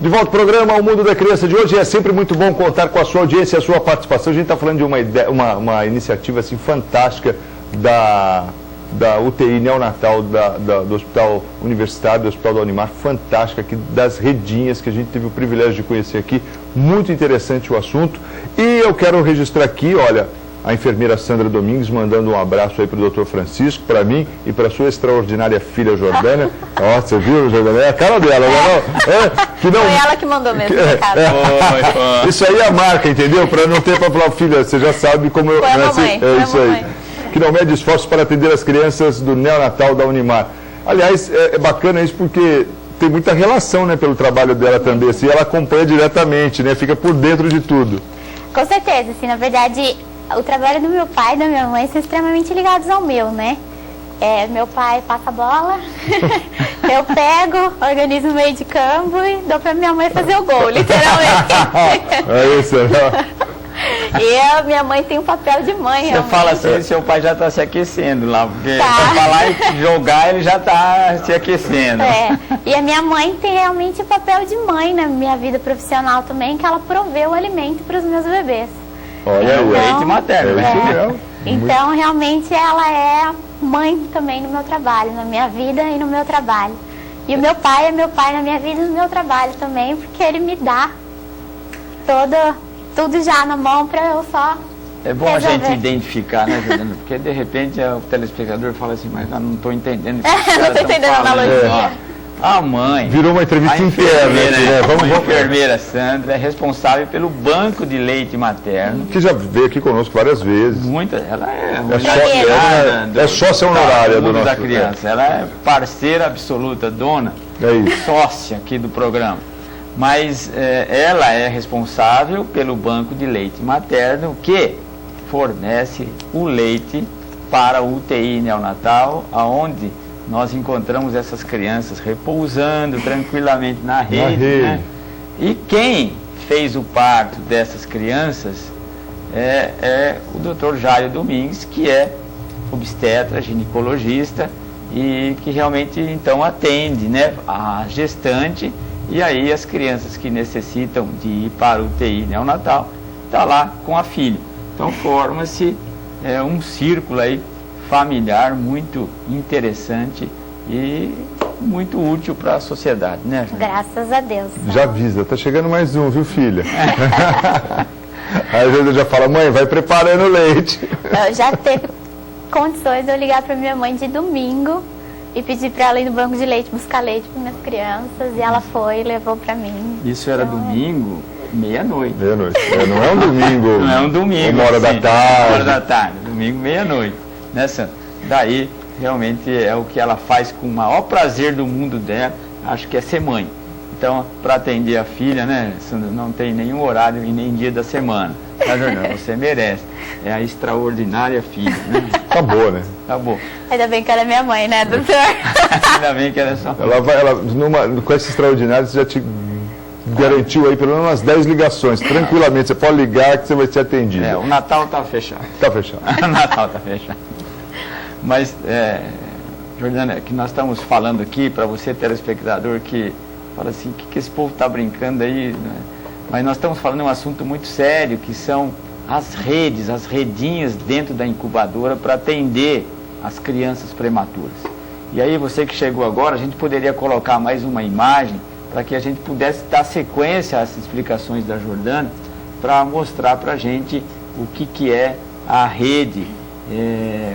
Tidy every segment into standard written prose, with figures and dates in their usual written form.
De volta ao programa O Mundo da Criança de hoje. É sempre muito bom contar com a sua audiência e a sua participação. A gente está falando de uma iniciativa assim, fantástica da UTI neonatal do Hospital Universitário, do Hospital da Unimar, fantástica, aqui das redinhas, que a gente teve o privilégio de conhecer aqui. Muito interessante o assunto. E eu quero registrar aqui, olha, a enfermeira Sandra Domingues mandando um abraço aí para o Dr. Francisco, para mim e para sua extraordinária filha Jordânia. Ó, você viu, Jordânia? É a cara dela, não? Foi ela que mandou mesmo, cara. Isso aí é a marca, entendeu? Para não ter para falar, filha, você já sabe como eu... Foi a mamãe, é isso aí. Que não mede esforços para atender as crianças do neonatal da Unimar. Aliás, é bacana isso porque tem muita relação, né, pelo trabalho dela também, assim, ela acompanha diretamente, né, fica por dentro de tudo. Com certeza, assim, na verdade, o trabalho do meu pai e da minha mãe são extremamente ligados ao meu, né? Meu pai passa a bola, eu pego, organizo o meio de campo e dou pra minha mãe fazer o gol, literalmente. É isso, E a minha mãe tem um papel de mãe. Você realmente. fala assim, seu pai já está se aquecendo lá, porque para falar e jogar ele já está se aquecendo. E a minha mãe tem realmente o papel de mãe na minha vida profissional também, que ela provê o alimento para os meus bebês. Olha, o leite materno. Então, realmente, ela é mãe também no meu trabalho, na minha vida e no meu trabalho. E o meu pai é meu pai na minha vida e no meu trabalho também, porque ele me dá tudo já na mão para eu só É bom resolver. A gente identificar, né, Juliana? Porque de repente o telespectador fala assim, mas eu não estou entendendo o que não estou entendendo a analogia. A mãe... Virou uma entrevista interna. A enfermeira Sandra é responsável pelo banco de leite materno. Que já veio aqui conosco várias vezes. Ela é sócia honorária do nosso... da criança. Ela é parceira absoluta, dona, sócia aqui do programa. Mas ela é responsável pelo banco de leite materno que fornece o leite para a UTI neonatal, aonde nós encontramos essas crianças repousando tranquilamente na rede. Né? E quem fez o parto dessas crianças é o Dr. Jairo Domingues, que é obstetra, ginecologista e que realmente então atende, né, a gestante. E aí as crianças que necessitam de ir para o UTI neonatal, está lá com a filha. Então forma-se um círculo aí familiar muito interessante e muito útil para a sociedade, né, Júlia? Graças a Deus. Já avisa, tá chegando mais um, viu, filha? Aí a gente já fala, mãe, vai preparando o leite. Eu já teve condições de eu ligar para minha mãe de domingo e pedir para ela ir no banco de leite buscar leite para minhas crianças, e ela foi e levou para mim. Isso era domingo, meia-noite. Meia-noite. Não é um domingo. Não é um domingo. 1h da tarde. 1h da tarde. Domingo, meia-noite. Né, Sandra? Daí, realmente, é o que ela faz com o maior prazer do mundo dela, acho que é ser mãe. Então, para atender a filha, né, Sandra, não tem nenhum horário e nem dia da semana. Tá, Jordana? Você merece. É a extraordinária filha, né? Tá boa, né? Tá bom. Ainda bem que ela é minha mãe, né, doutor? Ainda bem que ela é só... Com esse extraordinário, você já te garantiu aí pelo menos umas 10 ligações. Tranquilamente, você pode ligar que você vai ser atendido. O Natal tá fechado. Tá fechado. O Natal tá fechado. Mas, Jordana, que nós estamos falando aqui, para você, telespectador, que fala assim, o que esse povo está brincando aí? Né? Mas nós estamos falando de um assunto muito sério, que são as redes, as redinhas dentro da incubadora para atender as crianças prematuras. E aí, você que chegou agora, a gente poderia colocar mais uma imagem para que a gente pudesse dar sequência às explicações da Jordana, para mostrar para a gente o que é a rede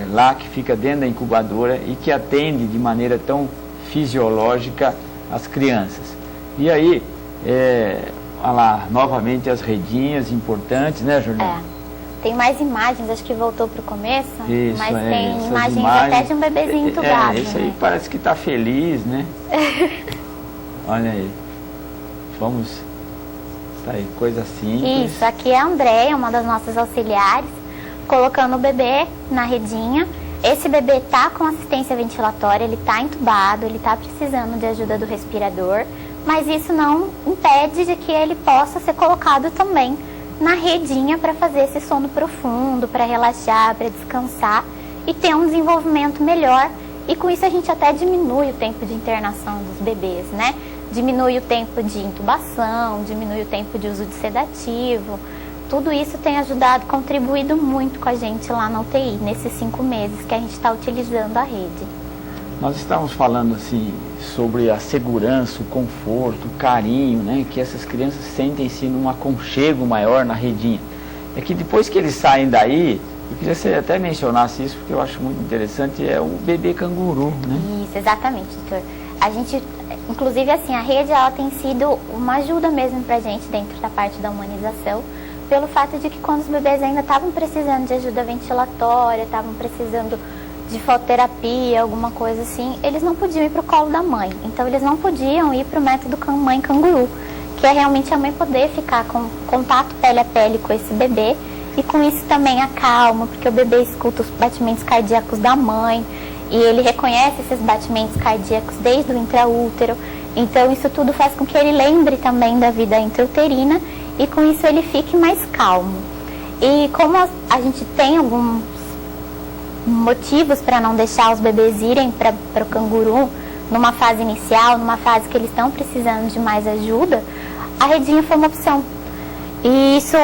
lá que fica dentro da incubadora e que atende de maneira tão fisiológica as crianças. E aí, olha lá, novamente as redinhas importantes, né, Jordana? Tem mais imagens, acho que voltou para o começo, isso, mas tem imagens até de um bebezinho entubado. Isso aí, né? Parece que está feliz, né? Olha aí, vamos, tá aí, coisa simples. Isso, aqui é a Andréia, uma das nossas auxiliares, colocando o bebê na redinha. Esse bebê está com assistência ventilatória, ele está entubado, ele está precisando de ajuda do respirador, mas isso não impede de que ele possa ser colocado também na redinha para fazer esse sono profundo, para relaxar, para descansar e ter um desenvolvimento melhor. E com isso a gente até diminui o tempo de internação dos bebês, né? diminui o tempo de intubação, diminui o tempo de uso de sedativo. Tudo isso tem ajudado, contribuído muito com a gente lá na UTI, nesses 5 meses que a gente está utilizando a rede. Nós estávamos falando assim sobre a segurança, o conforto, o carinho, né, que essas crianças sentem-se num aconchego maior na redinha. É que depois que eles saem daí, eu queria que você até mencionasse isso, porque eu acho muito interessante, é o bebê canguru, né? Isso, exatamente, doutor. A gente, inclusive assim, a rede ela tem sido uma ajuda mesmo pra gente dentro da parte da humanização, pelo fato de que quando os bebês ainda estavam precisando de ajuda ventilatória, estavam precisando de fototerapia, alguma coisa assim, eles não podiam ir para o colo da mãe. Então eles não podiam ir para o método mãe canguru, que é realmente a mãe poder ficar com contato pele a pele com esse bebê, e com isso também acalma, porque o bebê escuta os batimentos cardíacos da mãe, e ele reconhece esses batimentos cardíacos desde o intraútero. Então isso tudo faz com que ele lembre também da vida intrauterina, e com isso ele fique mais calmo. E como a gente tem alguns motivos para não deixar os bebês irem para o canguru numa fase inicial, numa fase que eles estão precisando de mais ajuda, a redinha foi uma opção. E isso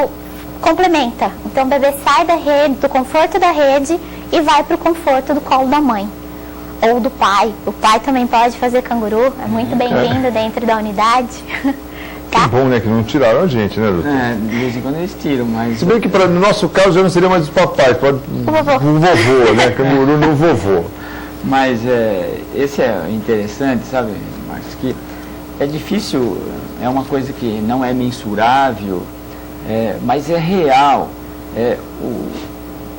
complementa. Então o bebê sai da rede, do conforto da rede, e vai para o conforto do colo da mãe ou do pai. O pai também pode fazer canguru, é muito bem-vindo dentro da unidade. Tá? Que bom, né, que não tiraram a gente, né, doutor? De vez em quando eles tiram, mas... Se bem que no nosso caso já não seria mais os papais, pode o vovô, né, canguru no vovô. Mas esse é interessante, sabe, Marcos, que é difícil, é uma coisa que não é mensurável, mas é real.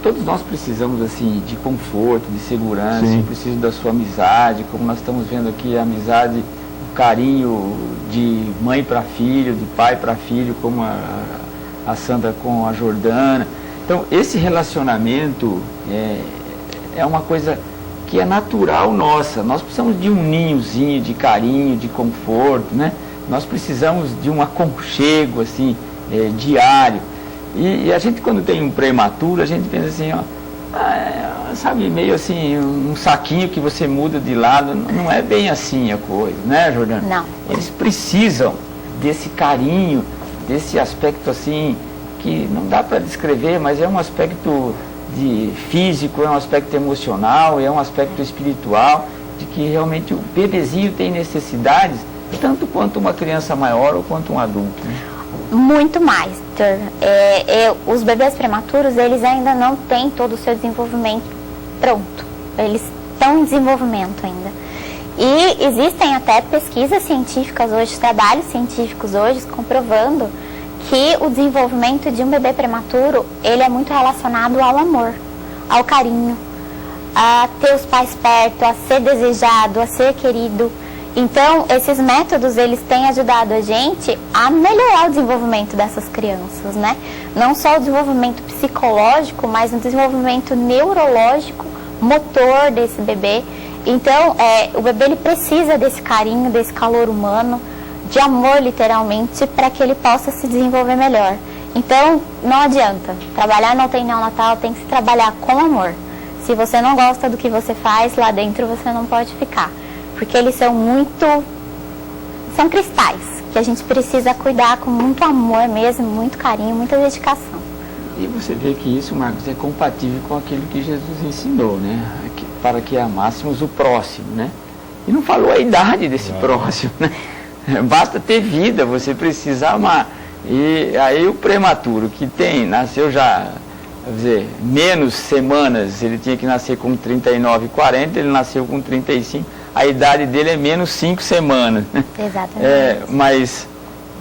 Todos nós precisamos assim de conforto, de segurança, eu preciso da sua amizade, como nós estamos vendo aqui, a amizade, o carinho de mãe para filho, de pai para filho, como a Sandra com a Jordana. Então, esse relacionamento é uma coisa que é natural nossa. Nós precisamos de um ninhozinho de carinho, de conforto, né? Nós precisamos de um aconchego, assim, diário. E a gente, quando tem um prematuro, a gente pensa assim, ó, sabe, meio assim, um saquinho que você muda de lado. Não é bem assim a coisa, né, Jordana? Não. Eles precisam desse carinho, desse aspecto assim, que não dá para descrever, mas é um aspecto físico, é um aspecto emocional, é um aspecto espiritual, de que realmente o bebezinho tem necessidades, tanto quanto uma criança maior ou quanto um adulto, né? Muito mais, doutor. Os bebês prematuros, eles ainda não têm todo o seu desenvolvimento pronto. Eles estão em desenvolvimento ainda. E existem até pesquisas científicas hoje, trabalhos científicos hoje, comprovando que o desenvolvimento de um bebê prematuro, ele é muito relacionado ao amor, ao carinho, a ter os pais perto, a ser desejado, a ser querido. Então, esses métodos, eles têm ajudado a gente a melhorar o desenvolvimento dessas crianças, né? Não só o desenvolvimento psicológico, mas o desenvolvimento neurológico, motor desse bebê. Então, o bebê, ele precisa desse carinho, desse calor humano, de amor, literalmente, para que ele possa se desenvolver melhor. Então, não adianta. Trabalhar na UTI neonatal tem que se trabalhar com amor. Se você não gosta do que você faz, lá dentro você não pode ficar. Porque eles são cristais, que a gente precisa cuidar com muito amor mesmo, muito carinho, muita dedicação. E você vê que isso, Marcos, é compatível com aquilo que Jesus ensinou, né? Para que amássemos o próximo, né? E não falou a idade desse próximo, né? Basta ter vida, você precisa amar. E aí o prematuro que nasceu já, quer dizer, menos semanas, ele tinha que nascer com 39, 40, ele nasceu com 35, a idade dele é menos 5 semanas. Exatamente. Mas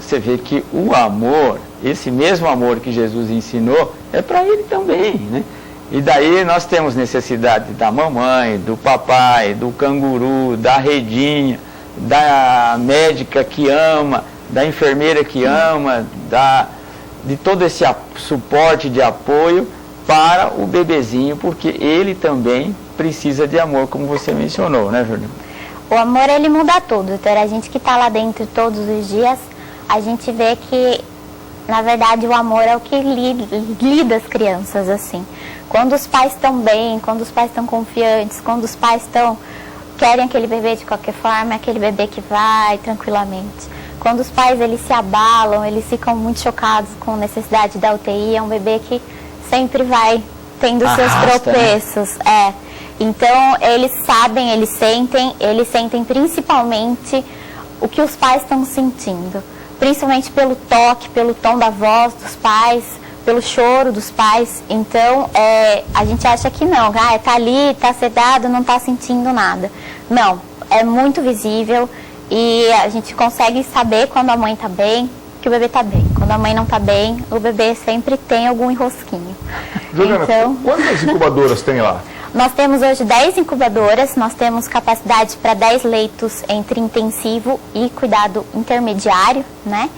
você vê que o amor, esse mesmo amor que Jesus ensinou, é para ele também, né? E daí nós temos necessidade da mamãe, do papai, do canguru, da redinha, da médica que ama, da enfermeira que ama, de todo esse suporte de apoio para o bebezinho, porque ele também precisa de amor, como você mencionou, né, Jordana? O amor, ele muda tudo, doutor. A gente que está lá dentro todos os dias, a gente vê que, na verdade, o amor é o que lida as crianças, assim. Quando os pais estão bem, quando os pais estão confiantes, quando os pais estão querem aquele bebê de qualquer forma, é aquele bebê que vai tranquilamente. Quando os pais eles se abalam, eles ficam muito chocados com a necessidade da UTI, é um bebê que sempre vai tendo seus tropeços. Né? Então, eles sabem, eles sentem principalmente o que os pais estão sentindo. Principalmente pelo toque, pelo tom da voz dos pais, pelo choro dos pais. Então, a gente acha que não, tá ali, tá sedado, não tá sentindo nada. Não, é muito visível e a gente consegue saber quando a mãe tá bem, que o bebê tá bem. Quando a mãe não tá bem, o bebê sempre tem algum enrosquinho. Juliana, então, quantas incubadoras tem lá? Nós temos hoje 10 incubadoras, nós temos capacidade para 10 leitos entre intensivo e cuidado intermediário, né?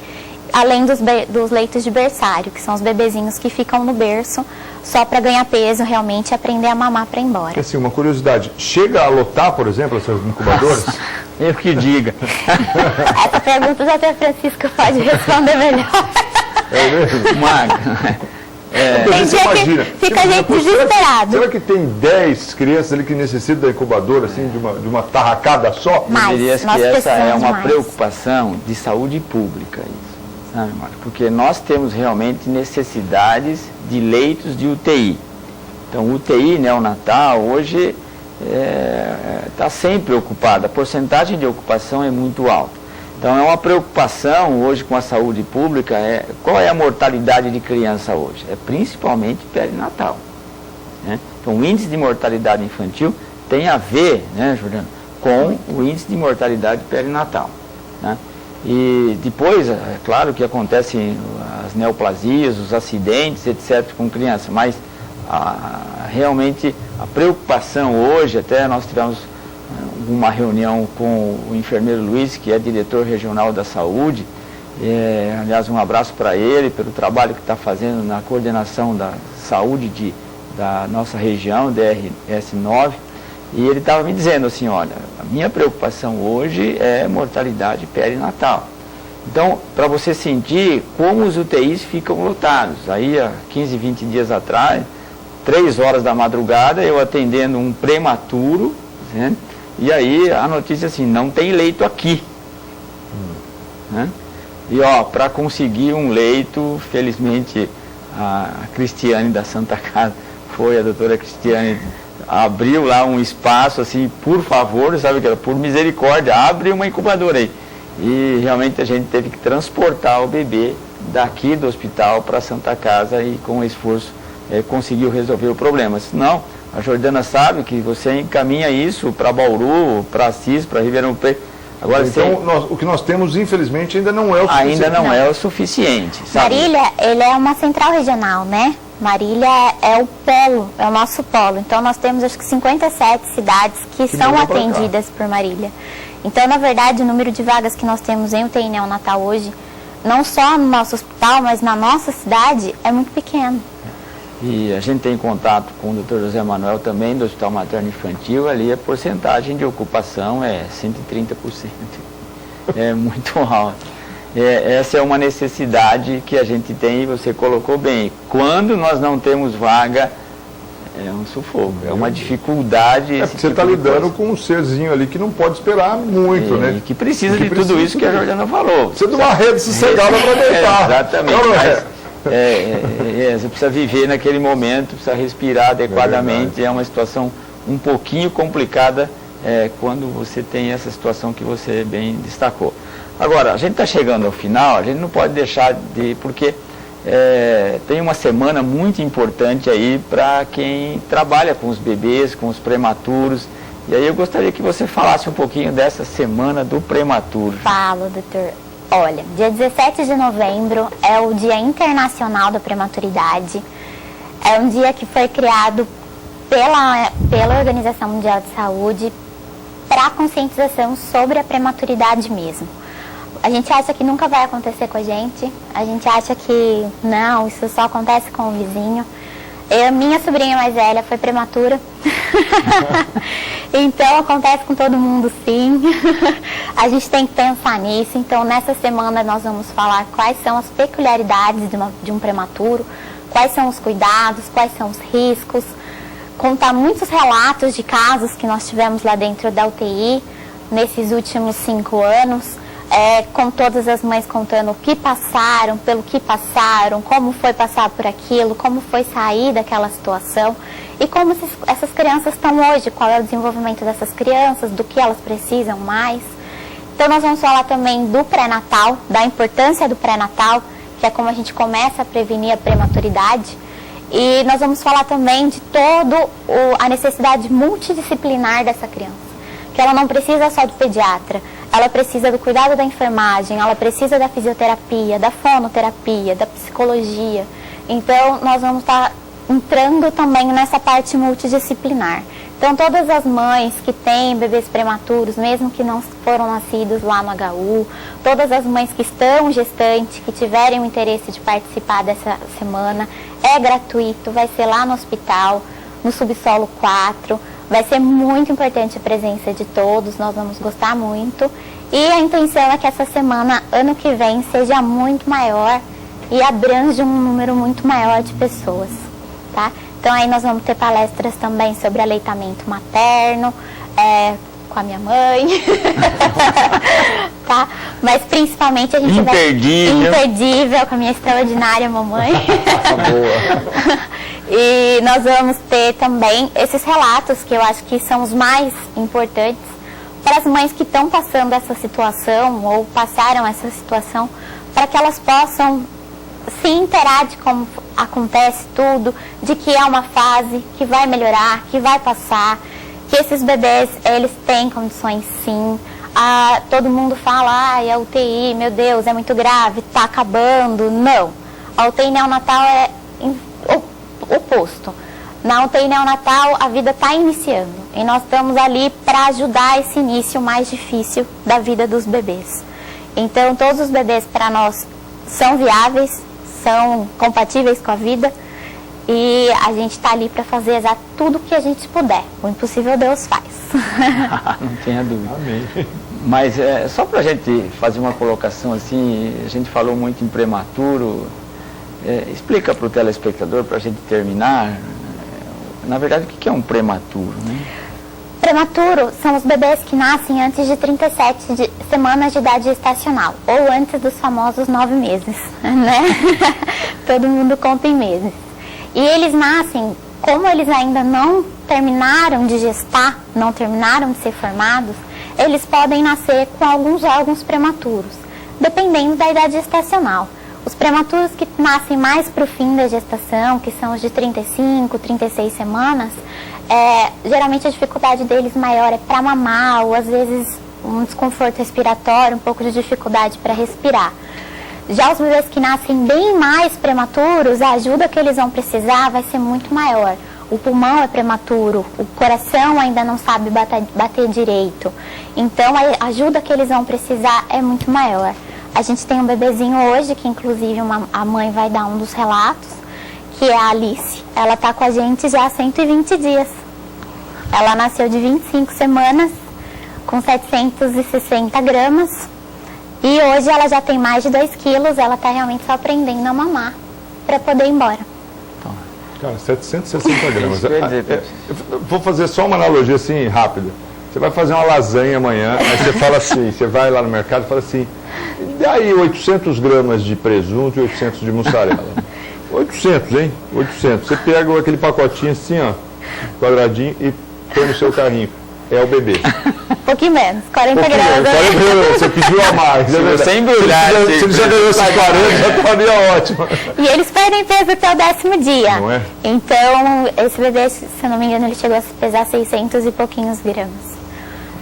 Além dos leitos de berçário, que são os bebezinhos que ficam no berço só para ganhar peso, realmente aprender a mamar para ir embora. Assim, uma curiosidade, chega a lotar, por exemplo, essas incubadoras? Nossa, eu que diga. Essa pergunta até a Francisca pode responder melhor. É mesmo? Maga. Tem dia que fica a gente desesperado. Será que tem 10 crianças ali que necessitam da incubadora, assim, de uma tarracada só? Eu diria que essa é uma preocupação de saúde pública, isso, sabe, Marcos? Porque nós temos realmente necessidades de leitos de UTI. Então, UTI neonatal hoje está sempre ocupada, a porcentagem de ocupação é muito alta. Então, é uma preocupação hoje com a saúde pública, qual é a mortalidade de criança hoje? É principalmente perinatal. Né? Então, o índice de mortalidade infantil tem a ver, né, Juliana, com o índice de mortalidade perinatal. Né? E depois, é claro que acontecem as neoplasias, os acidentes, etc., com criança, mas realmente a preocupação hoje, até nós tivemos uma reunião com o enfermeiro Luiz, que é diretor regional da saúde, aliás, um abraço para ele, pelo trabalho que está fazendo na coordenação da saúde da nossa região, DRS9, e ele estava me dizendo assim, olha, a minha preocupação hoje é mortalidade perinatal. Então, para você sentir como os UTIs ficam lotados, aí há 15, 20 dias atrás, 3 horas da madrugada, eu atendendo um prematuro, né? E aí a notícia assim, não tem leito aqui. Né? E para conseguir um leito, felizmente a Cristiane da Santa Casa, a doutora Cristiane, abriu lá um espaço assim, por favor, sabe que era por misericórdia, abre uma incubadora aí. E realmente a gente teve que transportar o bebê daqui do hospital para a Santa Casa e com esforço conseguiu resolver o problema. Senão, a Jordana sabe que você encaminha isso para Bauru, para Assis, para Ribeirão Preto. Agora, então, o que nós temos, infelizmente, ainda não é o suficiente. Ainda não é o suficiente. Sabe? Marília, ele é uma central regional, né? Marília é o polo, é o nosso polo. Então, nós temos, acho que 57 cidades que são atendidas por Marília. Então, na verdade, o número de vagas que nós temos em UTI neonatal hoje, não só no nosso hospital, mas na nossa cidade, é muito pequeno. E a gente tem contato com o Dr. José Manuel também, do Hospital Materno Infantil, ali a porcentagem de ocupação é 130%. É muito alta. Essa é uma necessidade que a gente tem e você colocou bem. Quando nós não temos vaga, é um sufoco, é uma dificuldade. Você está lidando com um serzinho ali que não pode esperar muito, né? Que precisa de tudo isso que a Jordana falou. Precisa de uma rede sossegada para deitar. Exatamente. Você precisa viver naquele momento, precisa respirar adequadamente. É uma situação um pouquinho complicada quando você tem essa situação que você bem destacou. Agora, a gente está chegando ao final, a gente não pode deixar porque tem uma semana muito importante aí para quem trabalha com os bebês, com os prematuros. E aí eu gostaria que você falasse um pouquinho dessa semana do prematuro. Falo, doutor. Olha, dia 17 de novembro é o Dia Internacional da Prematuridade. É um dia que foi criado pela Organização Mundial de Saúde para conscientização sobre a prematuridade mesmo. A gente acha que nunca vai acontecer com a gente acha que não, isso só acontece com o vizinho. Minha sobrinha mais velha foi prematura, então acontece com todo mundo sim, a gente tem que pensar nisso. Então nessa semana nós vamos falar quais são as peculiaridades de um prematuro, quais são os cuidados, quais são os riscos, contar muitos relatos de casos que nós tivemos lá dentro da UTI nesses últimos 5 anos, com todas as mães contando o que passaram, pelo que passaram, como foi passar por aquilo, como foi sair daquela situação e como essas crianças estão hoje, qual é o desenvolvimento dessas crianças, do que elas precisam mais. Então nós vamos falar também do pré-natal, da importância do pré-natal, que é como a gente começa a prevenir a prematuridade. E nós vamos falar também de a necessidade multidisciplinar dessa criança. Que ela não precisa só do pediatra, ela precisa do cuidado da enfermagem, ela precisa da fisioterapia, da fonoterapia, da psicologia. Então nós vamos estar entrando também nessa parte multidisciplinar. Então todas as mães que têm bebês prematuros, mesmo que não foram nascidos lá no HU, todas as mães que estão gestantes, que tiverem o interesse de participar dessa semana, é gratuito, vai ser lá no hospital, no Subsolo 4, vai ser muito importante a presença de todos, nós vamos gostar muito. E a intenção é que essa semana, ano que vem, seja muito maior e abrange um número muito maior de pessoas, tá? Então aí nós vamos ter palestras também sobre aleitamento materno, com a minha mãe, tá? Mas principalmente a gente imperdível com a minha extraordinária mamãe. Boa. E nós vamos ter também esses relatos que eu acho que são os mais importantes para as mães que estão passando essa situação ou passaram essa situação, para que elas possam se inteirar de como acontece tudo, de que é uma fase que vai melhorar, que vai passar, que esses bebês, eles têm condições sim. Todo mundo fala, a UTI, meu Deus, é muito grave, está acabando. Não, a UTI neonatal é o oposto. Na UTI neonatal a vida está iniciando e nós estamos ali para ajudar esse início mais difícil da vida dos bebês. Então todos os bebês para nós são viáveis, são compatíveis com a vida e a gente está ali para fazer tudo o que a gente puder. O impossível Deus faz. Não tenha dúvida. Amém. Mas só para a gente fazer uma colocação assim, a gente falou muito em prematuro. Explica para o telespectador, para a gente terminar, na verdade, o que é um prematuro, né? Prematuro são os bebês que nascem antes de 37 semanas de idade gestacional, ou antes dos famosos 9 meses, né? Todo mundo conta em meses. E eles nascem, como eles ainda não terminaram de gestar, não terminaram de ser formados, eles podem nascer com alguns órgãos prematuros, dependendo da idade gestacional. Os prematuros que nascem mais para o fim da gestação, que são os de 35, 36 semanas, geralmente a dificuldade deles maior é para mamar, ou às vezes um desconforto respiratório, um pouco de dificuldade para respirar. Já os bebês que nascem bem mais prematuros, a ajuda que eles vão precisar vai ser muito maior. O pulmão é prematuro, o coração ainda não sabe bater direito. Então a ajuda que eles vão precisar é muito maior. A gente tem um bebezinho hoje, que inclusive a mãe vai dar um dos relatos, que é a Alice. Ela está com a gente já há 120 dias. Ela nasceu de 25 semanas, com 760 gramas. E hoje ela já tem mais de 2 quilos, ela está realmente só aprendendo a mamar para poder ir embora. Cara, 760 gramas. Vou fazer só uma analogia assim, rápida. Você vai fazer uma lasanha amanhã, aí você fala assim, você vai lá no mercado e fala assim, daí 800 gramas de presunto e 800 de mussarela. 800, hein? 800. Você pega aquele pacotinho assim, ó, quadradinho, e põe no seu carrinho. É o bebê. Um pouquinho menos, 40 gramas. 40 gramas, você pediu a mais. Sem embrulhar. Se ele já ganhou esses 40, já estaria ótimo. E eles perdem peso até o 10º dia. Não é? Então, esse bebê, se eu não me engano, ele chegou a pesar 600 e pouquinhos gramas.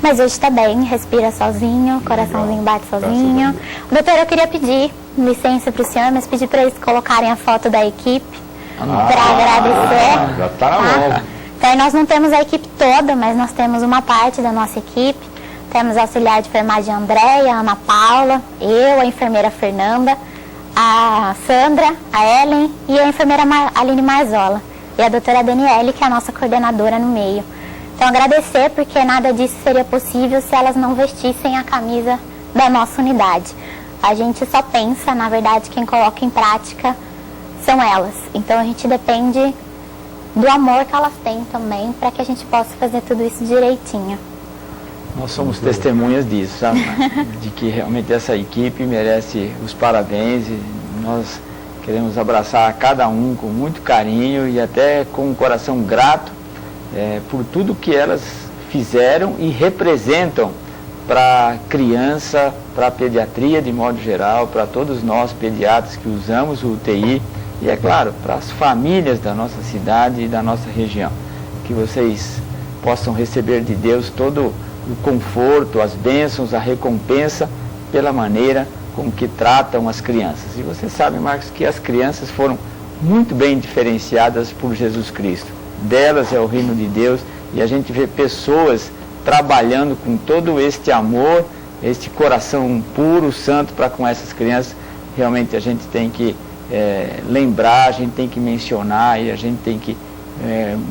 Mas hoje está bem, respira sozinho, coraçãozinho bate sozinho. Doutora, eu queria pedir licença para o senhor, mas pedir para eles colocarem a foto da equipe para agradecer. Já está na mão. Então, nós não temos a equipe toda, mas nós temos uma parte da nossa equipe. Temos a auxiliar de enfermagem Andréia, a Ana Paula, eu, a enfermeira Fernanda, a Sandra, a Ellen e a enfermeira Aline Marzola. E a doutora Daniele, que é a nossa coordenadora no meio. Então, agradecer, porque nada disso seria possível se elas não vestissem a camisa da nossa unidade. A gente só pensa, na verdade, quem coloca em prática são elas. Então, a gente depende do amor que elas têm também, para que a gente possa fazer tudo isso direitinho. Nós somos testemunhas disso, sabe? De que realmente essa equipe merece os parabéns e nós queremos abraçar cada um com muito carinho e até com um coração grato por tudo que elas fizeram e representam para a criança, para a pediatria de modo geral, para todos nós pediatras que usamos o UTI e, é claro, para as famílias da nossa cidade e da nossa região. Que vocês possam receber de Deus todo o conforto, as bênçãos, a recompensa pela maneira com que tratam as crianças. E você sabe, Marcos, que as crianças foram muito bem diferenciadas por Jesus Cristo. Delas é o reino de Deus e a gente vê pessoas trabalhando com todo este amor, este coração puro, santo para com essas crianças. Realmente a gente tem que lembrar, a gente tem que mencionar e a gente tem que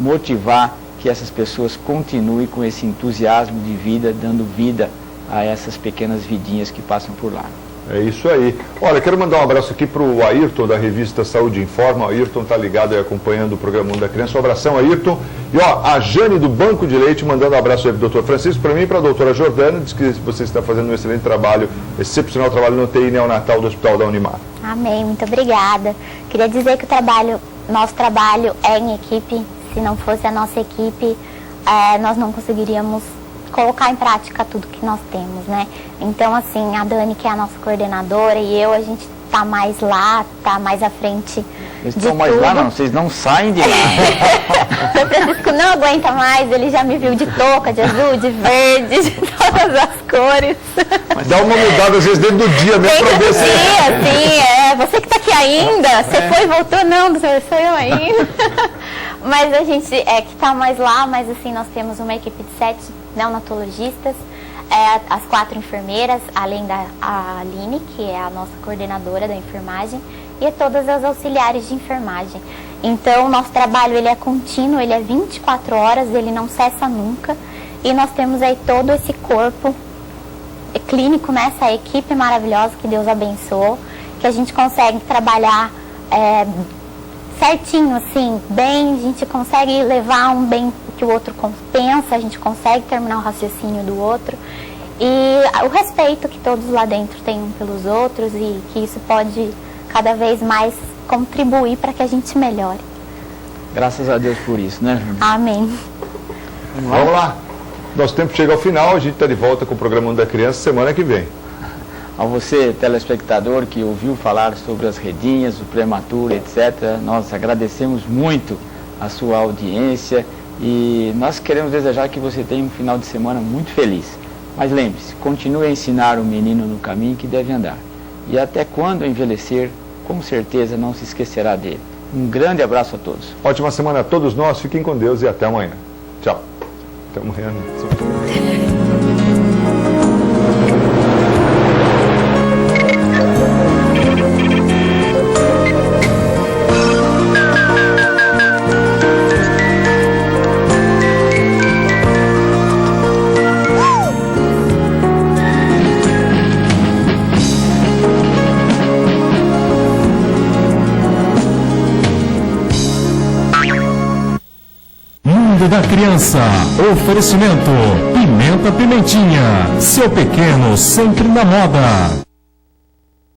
motivar que essas pessoas continuem com esse entusiasmo de vida, dando vida a essas pequenas vidinhas que passam por lá. É isso aí. Olha, quero mandar um abraço aqui para o Ayrton, da revista Saúde Informa. O Ayrton está ligado aí acompanhando o programa Mundo da Criança. Um abração, Ayrton. E ó, a Jane do Banco de Leite mandando um abraço aí para o doutor Francisco, para mim e para a doutora Jordana. Diz que você está fazendo um excelente trabalho, excepcional trabalho no UTI neonatal do Hospital da Unimar. Amém, muito obrigada. Queria dizer que nosso trabalho é em equipe. Se não fosse a nossa equipe, nós não conseguiríamos colocar em prática tudo que nós temos, né? Então, assim, a Dani, que é a nossa coordenadora, e eu, a gente tá mais lá, tá mais à frente. Vocês estão mais lá, não? Vocês não saem de lá. O Francisco não aguenta mais, ele já me viu de touca, de azul, de verde, de todas as cores. Mas dá uma mudada às vezes dentro do dia mesmo para ver se... Sim, você que tá aqui ainda, você foi e voltou, não, sou eu ainda. Mas a gente que tá mais lá, mas assim, nós temos uma equipe de 7 neonatologistas, as 4 enfermeiras, além da Aline, que é a nossa coordenadora da enfermagem, e todas as auxiliares de enfermagem. Então, o nosso trabalho ele é contínuo, ele é 24 horas, ele não cessa nunca. E nós temos aí todo esse corpo clínico, né, essa equipe maravilhosa que Deus abençoou, que a gente consegue trabalhar certinho, assim, bem, a gente consegue levar um bem que o outro pensa, a gente consegue terminar o raciocínio do outro. E o respeito que todos lá dentro têm um pelos outros e que isso pode cada vez mais contribuir para que a gente melhore. Graças a Deus por isso, né, Júnior? Amém. Vamos lá. Nosso tempo chega ao final, a gente está de volta com o programa Mundo da Criança semana que vem. A você, telespectador, que ouviu falar sobre as redinhas, o prematuro, etc., nós agradecemos muito a sua audiência e nós queremos desejar que você tenha um final de semana muito feliz. Mas lembre-se, continue a ensinar o menino no caminho que deve andar. E até quando envelhecer, com certeza não se esquecerá dele. Um grande abraço a todos. Ótima semana a todos nós, fiquem com Deus e até amanhã. Tchau. Até amanhã. Da Criança, oferecimento Pimenta Pimentinha, seu pequeno sempre na moda.